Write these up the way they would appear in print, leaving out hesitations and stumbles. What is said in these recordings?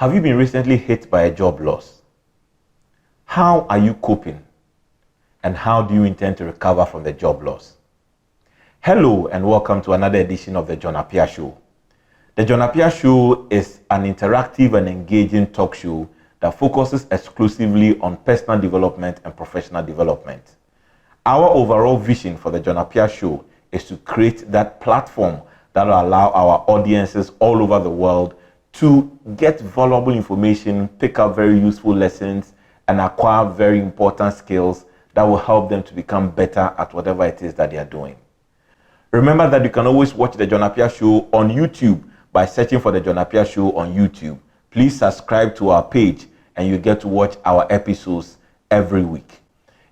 Have you been recently hit by a job loss? How are you coping? And how do you intend to recover from the job loss? Hello and welcome to another edition of the John Appiah Show. The John Appiah Show is an interactive and engaging talk show that focuses exclusively on personal development and professional development. Our overall vision for the John Appiah Show is to create that platform that will allow our audiences all over the world to get valuable information, pick up very useful lessons, and acquire very important skills that will help them to become better at whatever it is that they are doing. Remember that you can always watch the John Appiah Show on YouTube by searching for the John Appiah Show on YouTube. Please subscribe to our page and you get to watch our episodes every week.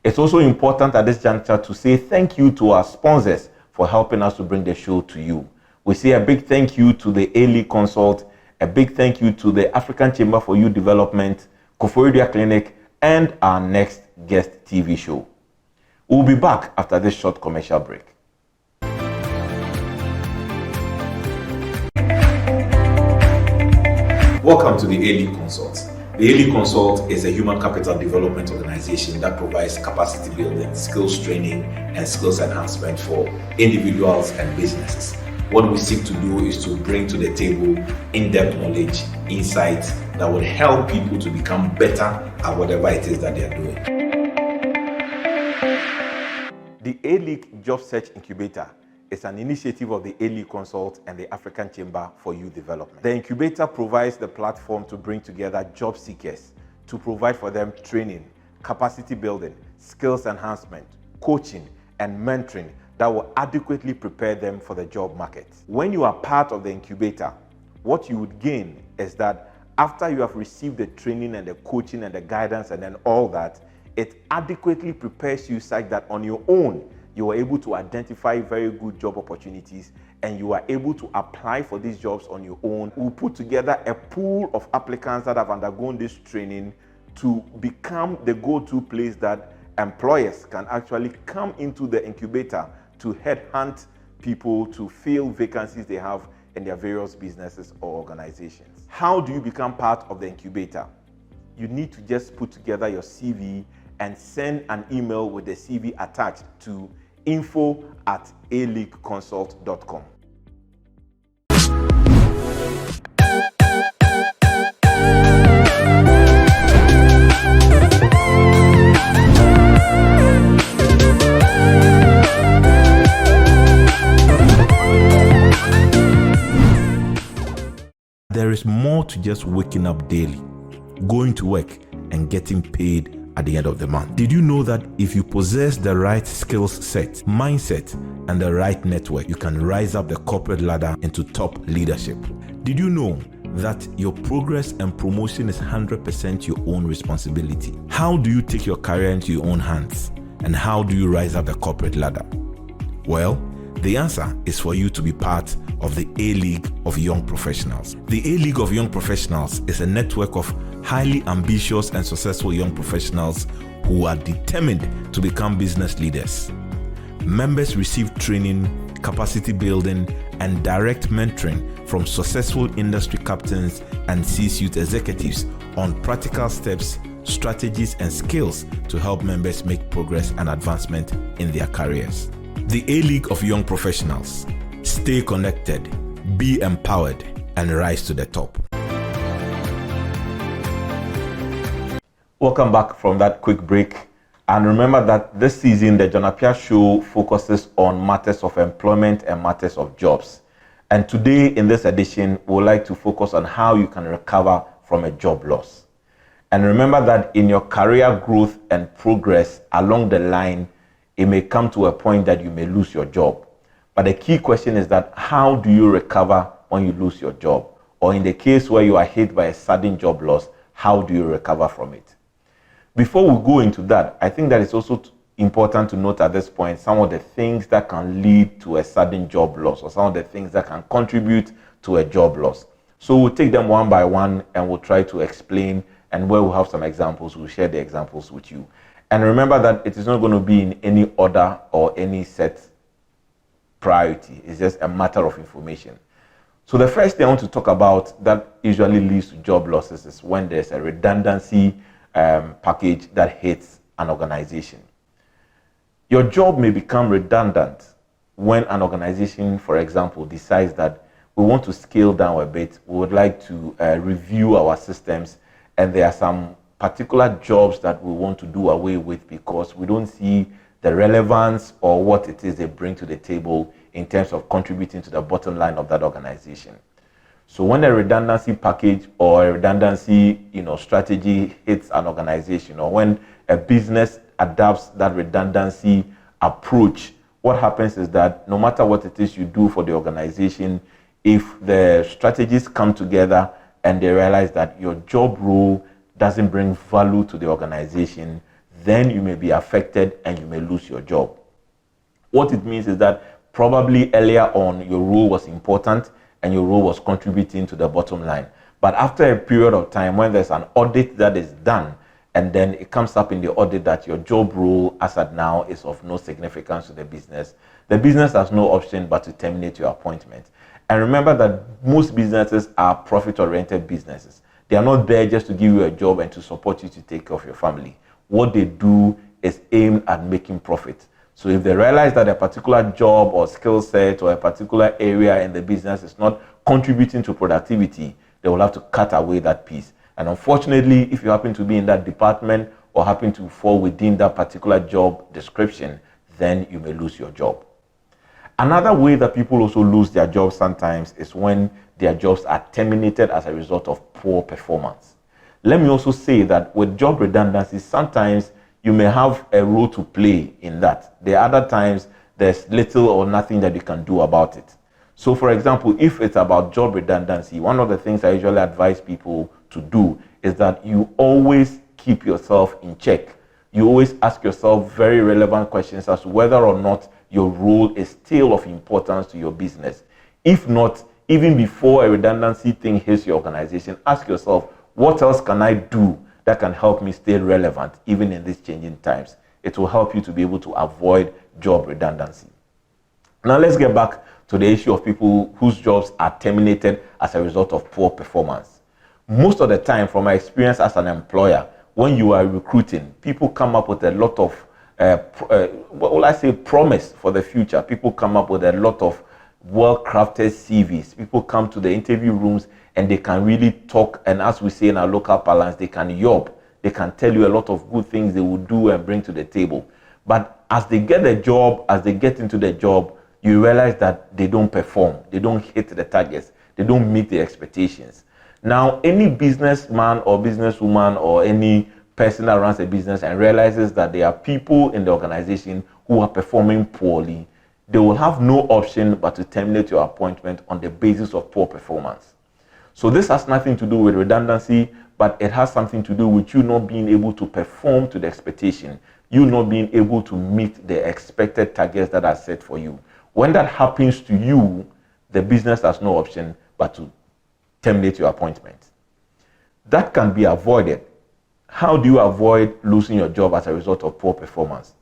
It's also important at this juncture to say thank you to our sponsors for helping us to bring the show to you. We say a big thank you to the A-League Consult, a big thank you to the African Chamber for Youth Development, Koforidua Clinic, and our next guest TV show. We'll be back after this short commercial break. Welcome to the A-League Consult. The A-League Consult is a human capital development organization that provides capacity building, skills training, and skills enhancement for individuals and businesses. What we seek to do is to bring to the table in-depth knowledge, insights that will help people to become better at whatever it is that they are doing. The A-League Job Search Incubator is an initiative of the A-League Consult and the African Chamber for Youth Development. The incubator provides the platform to bring together job seekers to provide for them training, capacity building, skills enhancement, coaching, and mentoring that will adequately prepare them for the job market. When you are part of the incubator, what you would gain is that after you have received the training and the coaching and the guidance and then all that, it adequately prepares you such that on your own, you are able to identify very good job opportunities and you are able to apply for these jobs on your own. We'll put together a pool of applicants that have undergone this training to become the go-to place that employers can actually come into the incubator to headhunt people to fill vacancies they have in their various businesses or organizations. How do you become part of the incubator? You need to just put together your CV and send an email with the CV attached to info@aleagueconsult.com. There is more to just waking up daily, going to work, and getting paid at the end of the month. Did you know that if you possess the right skills set, mindset, and the right network, you can rise up the corporate ladder into top leadership? Did you know that your progress and promotion is 100% your own responsibility? How do you take your career into your own hands? And how do you rise up the corporate ladder? Well, the answer is for you to be part of the A-League of Young Professionals. The A-League of Young Professionals is a network of highly ambitious and successful young professionals who are determined to become business leaders. Members receive training, capacity building, and direct mentoring from successful industry captains and C-suite executives on practical steps, strategies, and skills to help members make progress and advancement in their careers. The A-League of Young Professionals. Stay connected, be empowered, and rise to the top. Welcome back from that quick break. And remember that this season, the John Appiah Show focuses on matters of employment and matters of jobs. And today, in this edition, we would like to focus on how you can recover from a job loss. And remember that in your career growth and progress along the line, it may come to a point that you may lose your job. But the key question is that how do you recover when you lose your job? Or in the case where you are hit by a sudden job loss, how do you recover from it? Before we go into that, I think that it's also important to note at this point some of the things that can lead to a sudden job loss or some of the things that can contribute to a job loss. So we'll take them one by one and we'll try to explain, and where we'll have some examples, we'll share the examples with you. And remember that it is not going to be in any order or any set priority. It's just a matter of information. So the first thing I want to talk about that usually leads to job losses is when there's a redundancy package that hits an organization. Your job may become redundant when an organization, for example, decides that we want to scale down a bit, we would like to review our systems, and there are some particular jobs that we want to do away with because we don't see the relevance or what it is they bring to the table in terms of contributing to the bottom line of that organization. So when a redundancy package or a redundancy strategy hits an organization, or when a business adopts that redundancy approach, what happens is that no matter what it is you do for the organization, if the strategies come together and they realize that your job role doesn't bring value to the organization, then you may be affected and you may lose your job. What it means is that probably earlier on your role was important and your role was contributing to the bottom line. But after a period of time, when there's an audit that is done, and then it comes up in the audit that your job role as at now is of no significance to the business has no option but to terminate your appointment. And remember that most businesses are profit-oriented businesses. They are not there just to give you a job and to support you to take care of your family. What they do is aimed at making profit. So if they realize that a particular job or skill set or a particular area in the business is not contributing to productivity, they will have to cut away that piece. And unfortunately, if you happen to be in that department or happen to fall within that particular job description, then you may lose your job. Another way that people also lose their jobs sometimes is when their jobs are terminated as a result of poor performance. Let me also say that with job redundancy, sometimes you may have a role to play in that. There are other times there's little or nothing that you can do about it. So for example, if it's about job redundancy, one of the things I usually advise people to do is that you always keep yourself in check. You always ask yourself very relevant questions as to whether or not your role is still of importance to your business. If not, even before a redundancy thing hits your organization, ask yourself, what else can I do that can help me stay relevant even in these changing times? It will help you to be able to avoid job redundancy. Now let's get back to the issue of people whose jobs are terminated as a result of poor performance. Most of the time, from my experience as an employer, when you are recruiting, people come up with a lot of promise for the future. People come up with a lot of well-crafted CVs. People come to the interview rooms and they can really talk, and as we say in our local parlance, they can yob. They can tell you a lot of good things they will do and bring to the table. But as they get the job, as they get into the job, you realize that they don't perform. They don't hit the targets. They don't meet the expectations. Now, any businessman or businesswoman or any person that runs a business and realizes that there are people in the organization who are performing poorly, they will have no option but to terminate your appointment on the basis of poor performance. So this has nothing to do with redundancy, but it has something to do with you not being able to perform to the expectation, you not being able to meet the expected targets that are set for you. When that happens to you, the business has no option but to terminate your appointment. That can be avoided. How do you avoid losing your job as a result of poor performance?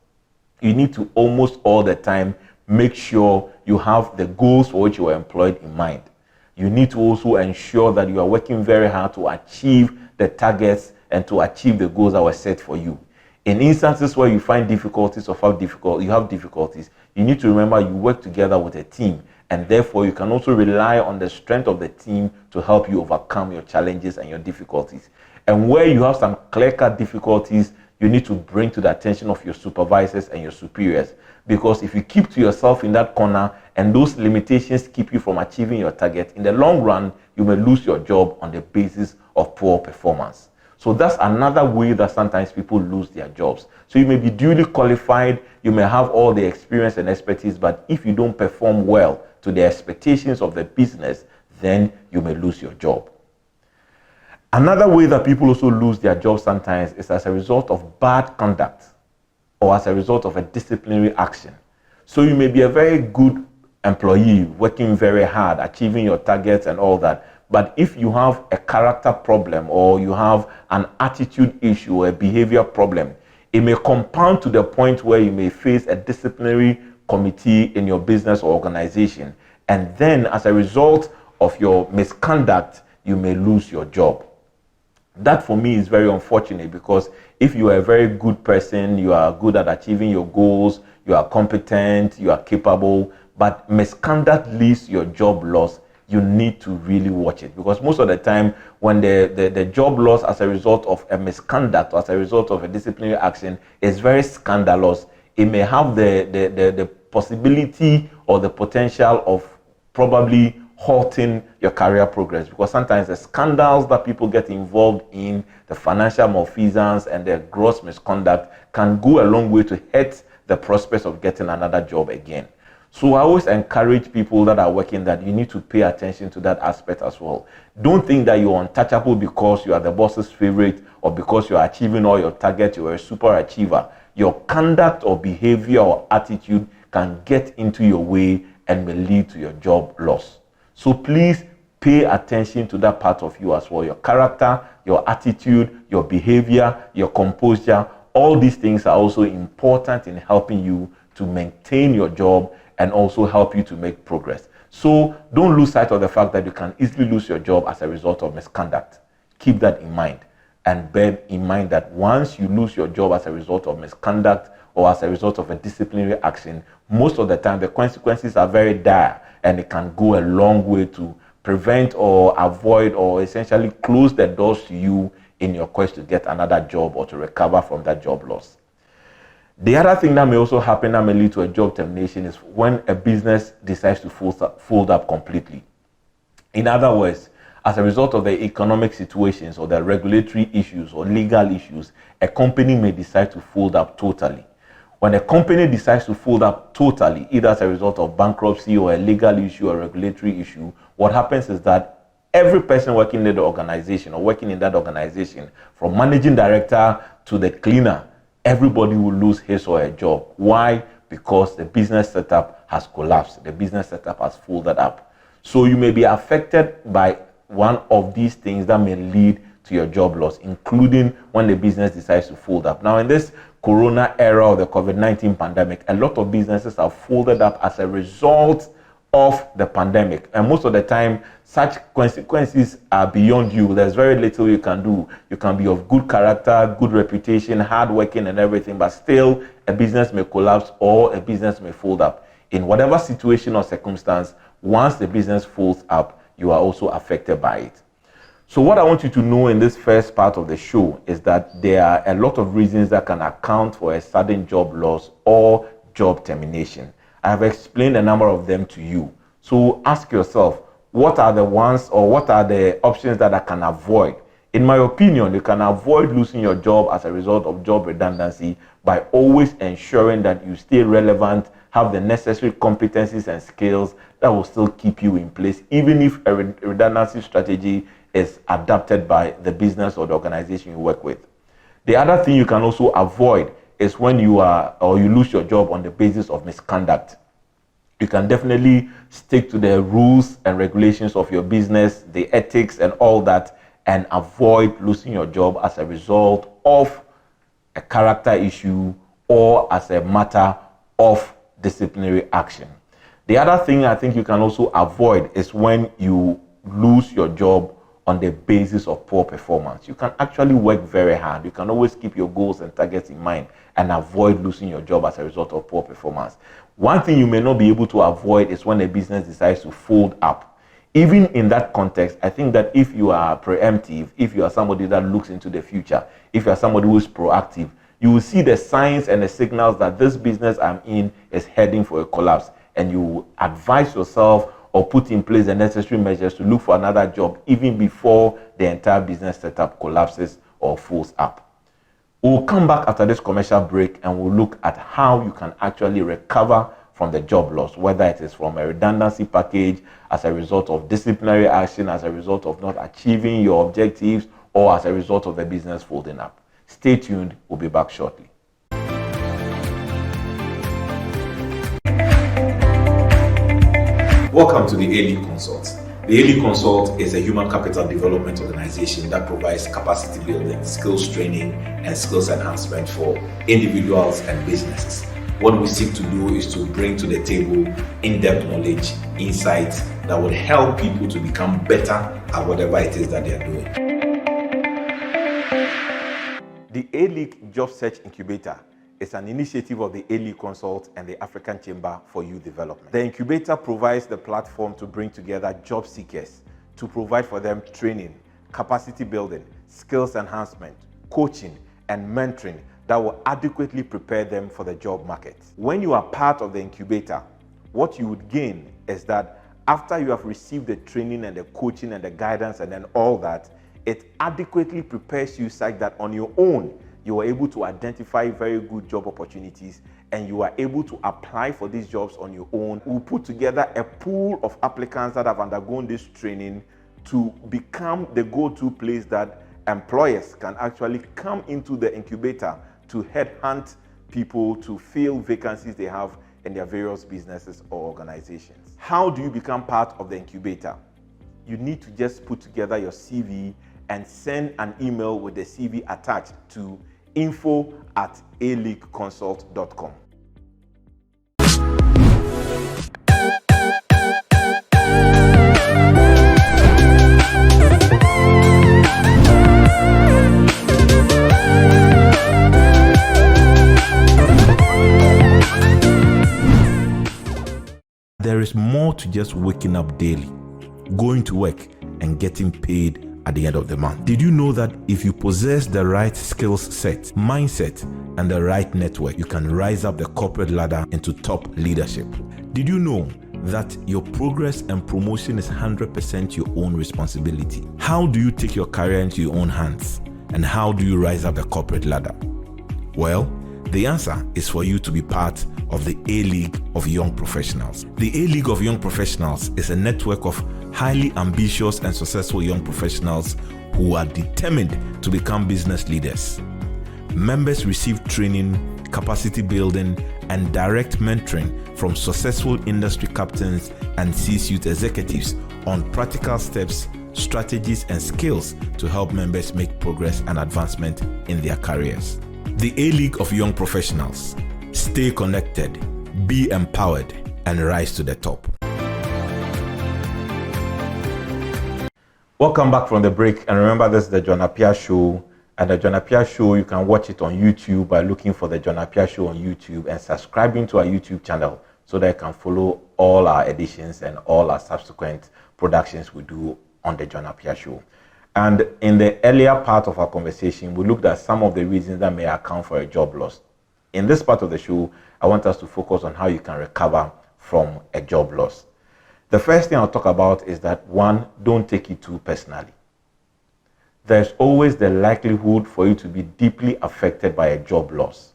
You need to almost all the time make sure you have the goals for which you are employed in mind. You need to also ensure that you are working very hard to achieve the targets and to achieve the goals that were set for you. In instances where you find difficulties or you have difficulties, you need to remember you work together with a team, and therefore you can also rely on the strength of the team to help you overcome your challenges and your difficulties. And where you have some clear-cut difficulties, you need to bring to the attention of your supervisors and your superiors. Because if you keep to yourself in that corner and those limitations keep you from achieving your target, in the long run, you may lose your job on the basis of poor performance. So that's another way that sometimes people lose their jobs. So you may be duly qualified, you may have all the experience and expertise, but if you don't perform well to the expectations of the business, then you may lose your job. Another way that people also lose their jobs sometimes is as a result of bad conduct or as a result of a disciplinary action. So you may be a very good employee, working very hard, achieving your targets and all that. But if you have a character problem or you have an attitude issue or a behavior problem, it may compound to the point where you may face a disciplinary committee in your business or organization. And then as a result of your misconduct, you may lose your job. That for me is very unfortunate, because if you are a very good person, you are good at achieving your goals, you are competent, you are capable, but misconduct leads to your job loss, you need to really watch it. Because most of the time, when the job loss as a result of a misconduct or as a result of a disciplinary action is very scandalous, it may have the possibility or the potential of probably halting your career progress, because sometimes the scandals that people get involved in, the financial malfeasance and the gross misconduct, can go a long way to hurt the prospects of getting another job again. So I always encourage people that are working that you need to pay attention to that aspect as well. Don't think that you're untouchable because you are the boss's favorite or because you're achieving all your targets, you're a super achiever. Your conduct or behavior or attitude can get into your way and may lead to your job loss. So please pay attention to that part of you as well. Your character, your attitude, your behavior, your composure, all these things are also important in helping you to maintain your job and also help you to make progress. So don't lose sight of the fact that you can easily lose your job as a result of misconduct. Keep that in mind, and bear in mind that once you lose your job as a result of misconduct or as a result of a disciplinary action, most of the time the consequences are very dire, and it can go a long way to prevent or avoid or essentially close the doors to you in your quest to get another job or to recover from that job loss. The other thing that may also happen that may lead to a job termination is when a business decides to fold up completely. In other words, as a result of the economic situations or the regulatory issues or legal issues, a company may decide to fold up totally. When a company decides to fold up totally, either as a result of bankruptcy or a legal issue or regulatory issue, what happens is that every person working in the organization or working in that organization, from managing director to the cleaner, everybody will lose his or her job. Why? Because the business setup has collapsed. The business setup has folded up. So you may be affected by one of these things that may lead to your job loss, including when the business decides to fold up. Now, in this Corona era of the COVID-19 pandemic, a lot of businesses have folded up as a result of the pandemic. And most of the time, such consequences are beyond you. There's very little you can do. You can be of good character, good reputation, hardworking and everything, but still a business may collapse or a business may fold up. In whatever situation or circumstance, once the business folds up, you are also affected by it. So what I want you to know in this first part of the show is that there are a lot of reasons that can account for a sudden job loss or job termination. I have explained a number of them to you. So ask yourself, what are the ones or what are the options that I can avoid? In my opinion, you can avoid losing your job as a result of job redundancy by always ensuring that you stay relevant, have the necessary competencies and skills that will still keep you in place, even if a redundancy strategy is adapted by the business or the organization you work with. The other thing you can also avoid is when you lose your job on the basis of misconduct. You can definitely stick to the rules and regulations of your business, the ethics and all that, and avoid losing your job as a result of a character issue or as a matter of disciplinary action. The other thing I think you can also avoid is when you lose your job on the basis of poor performance. You can actually work very hard. You can always keep your goals and targets in mind and avoid losing your job as a result of poor performance. One thing you may not be able to avoid is when a business decides to fold up. Even in that context, I think that if you are preemptive, if you are somebody that looks into the future, if you are somebody who is proactive, you will see the signs and the signals that this business I'm in is heading for a collapse, and you advise yourself or put in place the necessary measures to look for another job even before the entire business setup collapses or falls up. We'll come back after this commercial break and we'll look at how you can actually recover from the job loss, whether it is from a redundancy package, as a result of disciplinary action, as a result of not achieving your objectives, or as a result of the business folding up. Stay tuned. We'll be back shortly. Welcome to the A-League Consult. The A-League Consult is a human capital development organization that provides capacity building, skills training, and skills enhancement for individuals and businesses. What we seek to do is to bring to the table in-depth knowledge, insights that will help people to become better at whatever it is that they are doing. The A-League Job Search Incubator is an initiative of the A-League Consult and the African Chamber for Youth Development. The incubator provides the platform to bring together job seekers to provide for them training, capacity building, skills enhancement, coaching, and mentoring that will adequately prepare them for the job market. When you are part of the incubator, what you would gain is that after you have received the training and the coaching and the guidance and then all that, it adequately prepares you such that on your own, you are able to identify very good job opportunities and you are able to apply for these jobs on your own. We'll put together a pool of applicants that have undergone this training to become the go-to place that employers can actually come into the incubator to headhunt people to fill vacancies they have in their various businesses or organizations. How do you become part of the incubator? You need to just put together your CV and send an email with the CV attached to info@aleagueconsult.com. There is more to just waking up daily, going to work, and getting paid at the end of the month. Did you know that if you possess the right skills set, mindset, and the right network, you can rise up the corporate ladder into top leadership? Did you know that your progress and promotion is 100% your own responsibility? How do you take your career into your own hands? And how do you rise up the corporate ladder? Well, the answer is for you to be part of the A-League of Young Professionals. The A-League of Young Professionals is a network of highly ambitious and successful young professionals who are determined to become business leaders. Members receive training, capacity building, and direct mentoring from successful industry captains and C-suite executives on practical steps, strategies, and skills to help members make progress and advancement in their careers. The A-League of Young Professionals. Stay connected, be empowered, and rise to the top. Welcome back from the break, and remember, this is the John Appiah Show. And the John Appiah Show, you can watch it on YouTube by looking for the John Appiah Show on YouTube and subscribing to our YouTube channel so that you can follow all our editions and all our subsequent productions we do on the John Appiah Show. And in the earlier part of our conversation, we looked at some of the reasons that may account for a job loss. In this part of the show, I want us to focus on how you can recover from a job loss. The first thing I'll talk about is that, one, don't take it too personally. There's always the likelihood for you to be deeply affected by a job loss.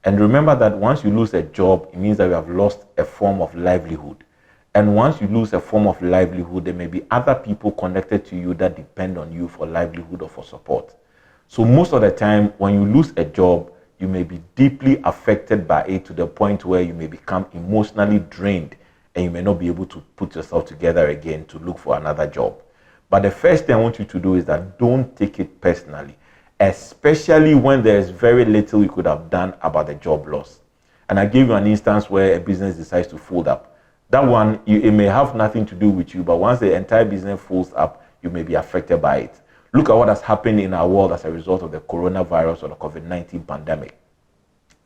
And remember that once you lose a job, it means that you have lost a form of livelihood. And once you lose a form of livelihood, there may be other people connected to you that depend on you for livelihood or for support. So most of the time, when you lose a job, you may be deeply affected by it to the point where you may become emotionally drained and you may not be able to put yourself together again to look for another job. But the first thing I want you to do is that don't take it personally, especially when there's very little you could have done about the job loss. And I gave you an instance where a business decides to fold up. That one, it may have nothing to do with you, but once the entire business folds up, you may be affected by it. Look at what has happened in our world as a result of the coronavirus or the COVID-19 pandemic.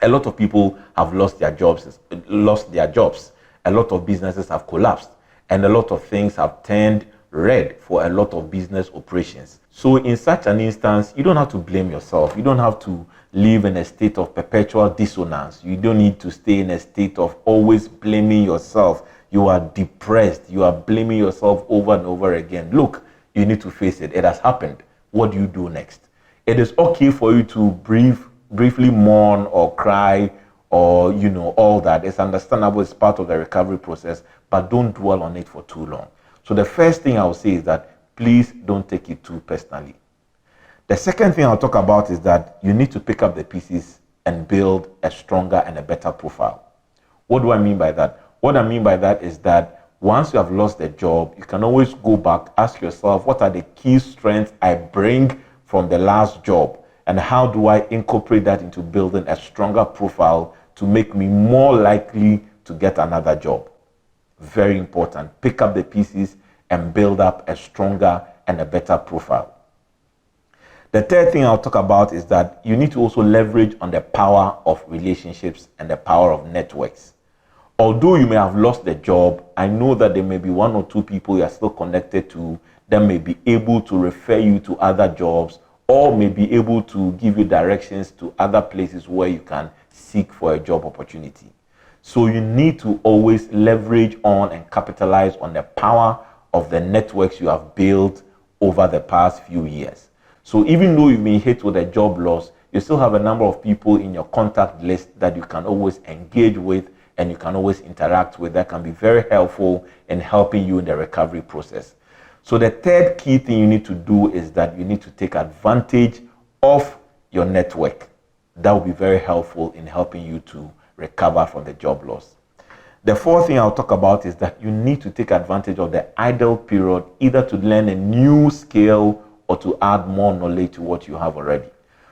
A lot of people have lost their jobs. A lot of businesses have collapsed, and a lot of things have turned red for a lot of business operations. So in such an instance, you don't have to blame yourself. You don't have to live in a state of perpetual dissonance. You don't need to stay in a state of always blaming yourself. You are depressed. You are blaming yourself over and over again. Look, you need to face it. It has happened. What do you do next? It is okay for you to briefly mourn or cry or, all that. It's understandable. It's part of the recovery process, but don't dwell on it for too long. So the first thing I will say is that please don't take it too personally. The second thing I'll talk about is that you need to pick up the pieces and build a stronger and a better profile. What do I mean by that? What I mean by that is that once you have lost a job, you can always go back, ask yourself, what are the key strengths I bring from the last job? And how do I incorporate that into building a stronger profile to make me more likely to get another job? Very important. Pick up the pieces and build up a stronger and a better profile. The third thing I'll talk about is that you need to also leverage on the power of relationships and the power of networks. Although you may have lost the job, I know that there may be one or two people you are still connected to that may be able to refer you to other jobs or may be able to give you directions to other places where you can seek for a job opportunity. So you need to always leverage on and capitalize on the power of the networks you have built over the past few years. So even though you may hit with a job loss, you still have a number of people in your contact list that you can always engage with and you can always interact with that can be very helpful in helping you in the recovery process. So the third key thing you need to do is that you need to take advantage of your network. That will be very helpful in helping you to recover from the job loss. The fourth thing I'll talk about is that you need to take advantage of the idle period, either to learn a new skill or to add more knowledge to what you have already.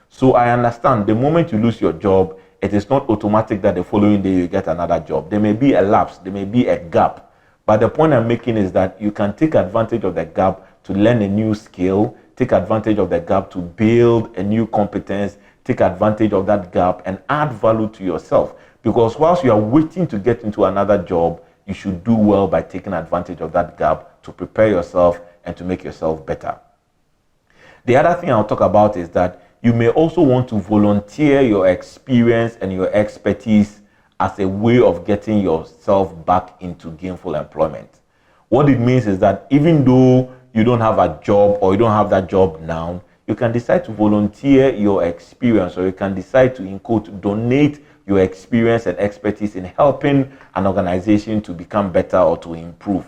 So I understand the moment you lose your job, it is not automatic that the following day you get another job. There may be a lapse, there may be a gap. But the point I'm making is that you can take advantage of the gap to learn a new skill, take advantage of the gap to build a new competence, take advantage of that gap and add value to yourself. Because whilst you are waiting to get into another job, you should do well by taking advantage of that gap to prepare yourself and to make yourself better. The other thing I'll talk about is that you may also want to volunteer your experience and your expertise as a way of getting yourself back into gainful employment. What it means is that even though you don't have a job or you don't have that job now, you can decide to volunteer your experience, or you can decide to, in quote, donate your experience and expertise in helping an organization to become better or to improve.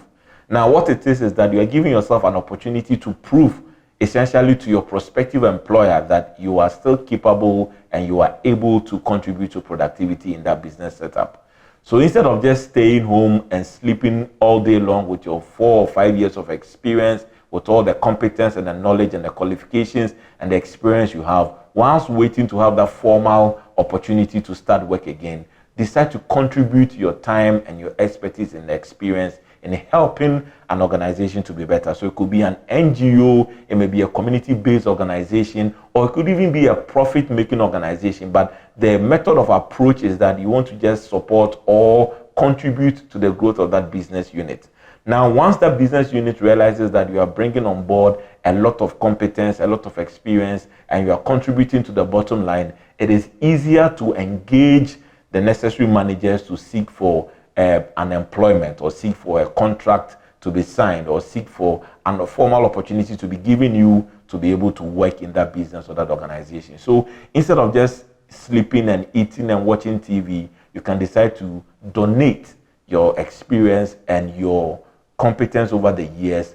Now, what it is that you are giving yourself an opportunity to prove essentially to your prospective employer that you are still capable and you are able to contribute to productivity in that business setup. So instead of just staying home and sleeping all day long with your 4 or 5 years of experience, with all the competence and the knowledge and the qualifications and the experience you have, whilst waiting to have that formal opportunity to start work again, decide to contribute your time and your expertise and experience in helping an organization to be better. So it could be an NGO, it may be a community-based organization, or it could even be a profit-making organization. But the method of approach is that you want to just support or contribute to the growth of that business unit. Now, once that business unit realizes that you are bringing on board a lot of competence, a lot of experience, and you are contributing to the bottom line, it is easier to engage the necessary managers to seek for an employment or seek for a contract to be signed or seek for a formal opportunity to be given you to be able to work in that business or that organization. So instead of just sleeping and eating and watching TV, you can decide to donate your experience and your competence over the years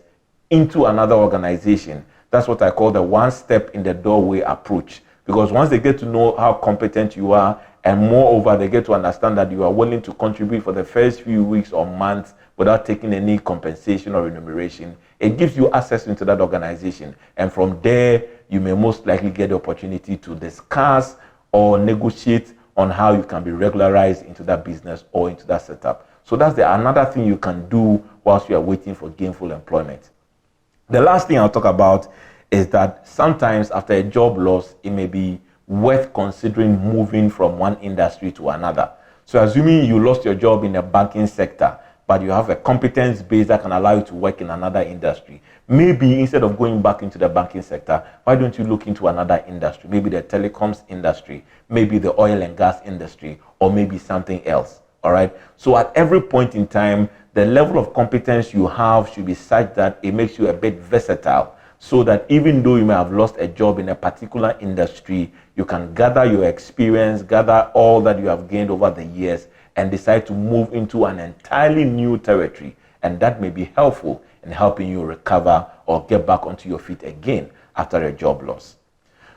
into another organization. That's what I call the one step in the doorway approach. Because once they get to know how competent you are, and moreover, they get to understand that you are willing to contribute for the first few weeks or months without taking any compensation or remuneration, it gives you access into that organization. And from there, you may most likely get the opportunity to discuss or negotiate on how you can be regularized into that business or into that setup. So that's another thing you can do whilst you are waiting for gainful employment. The last thing I'll talk about is that sometimes after a job loss, it may be worth considering moving from one industry to another. So assuming you lost your job in the banking sector, but you have a competence base that can allow you to work in another industry, maybe instead of going back into the banking sector, why don't you look into another industry? Maybe the telecoms industry, maybe the oil and gas industry, or maybe something else. All right. So at every point in time, the level of competence you have should be such that it makes you a bit versatile, so that even though you may have lost a job in a particular industry, you can gather your experience, gather all that you have gained over the years, and decide to move into an entirely new territory. And that may be helpful in helping you recover or get back onto your feet again after a job loss.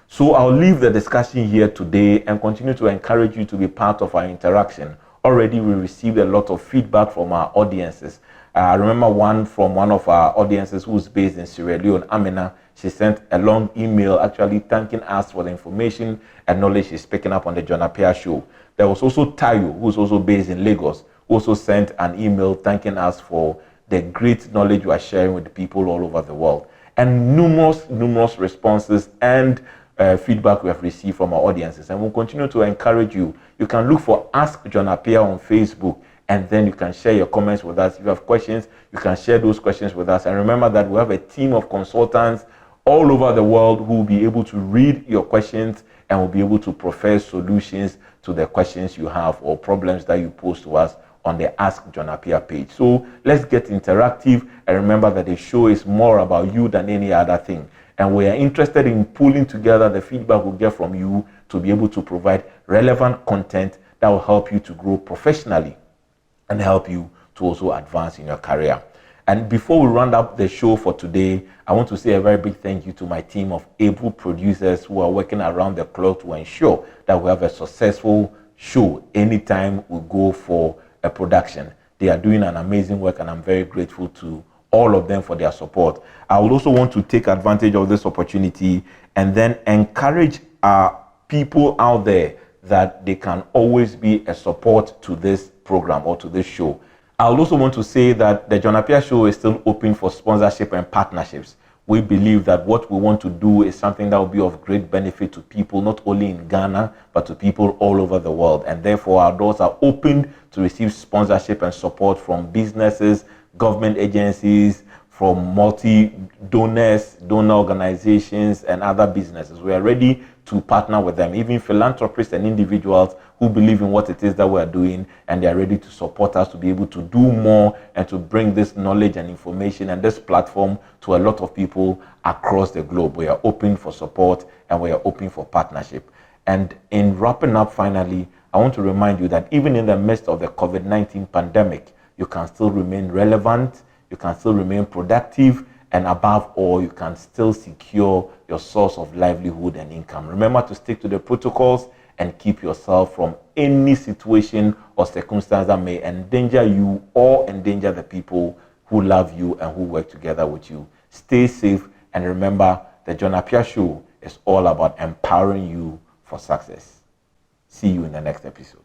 So I'll leave the discussion here today and continue to encourage you to be part of our interaction. Already we received a lot of feedback from our audiences. I remember one from one of our audiences who's based in Sierra Leone, Amina. She sent a long email actually thanking us for the information and knowledge she's picking up on the John Appiah Show. There was also Tayo, who's also based in Lagos, who also sent an email thanking us for the great knowledge we are sharing with people all over the world. And numerous responses and feedback we have received from our audiences. And we'll continue to encourage you. You can look for Ask John Appiah on Facebook, and then you can share your comments with us. If you have questions, you can share those questions with us. And remember that we have a team of consultants all over the world who will be able to read your questions and will be able to profess solutions to the questions you have or problems that you pose to us on the Ask John Appiah page. So let's get interactive, and remember that the show is more about you than any other thing. And we are interested in pulling together the feedback we get from you to be able to provide relevant content that will help you to grow professionally and help you to also advance in your career. And before we round up the show for today, I want to say a very big thank you to my team of able producers who are working around the clock to ensure that we have a successful show anytime we go for a production. They are doing an amazing work, and I'm very grateful to all of them for their support. I would also want to take advantage of this opportunity and then encourage our people out there that they can always be a support to this program or to this show. I would also want to say that the John Appiah Show is still open for sponsorship and partnerships. We believe that what we want to do is something that will be of great benefit to people, not only in Ghana, but to people all over the world. And therefore, our doors are open to receive sponsorship and support from businesses, government agencies, from donor organizations, and other businesses. We are ready to partner with them, even philanthropists and individuals who believe in what it is that we are doing, and they are ready to support us to be able to do more and to bring this knowledge and information and this platform to a lot of people across the globe. We are open for support and we are open for partnership. And in wrapping up, finally, I want to remind you that even in the midst of the COVID-19 pandemic, you can still remain relevant, you can still remain productive, and above all, you can still secure your source of livelihood and income. Remember to stick to the protocols and keep yourself from any situation or circumstance that may endanger you or endanger the people who love you and who work together with you. Stay safe, and remember, the John Appiah Show is all about empowering you for success. See you in the next episode.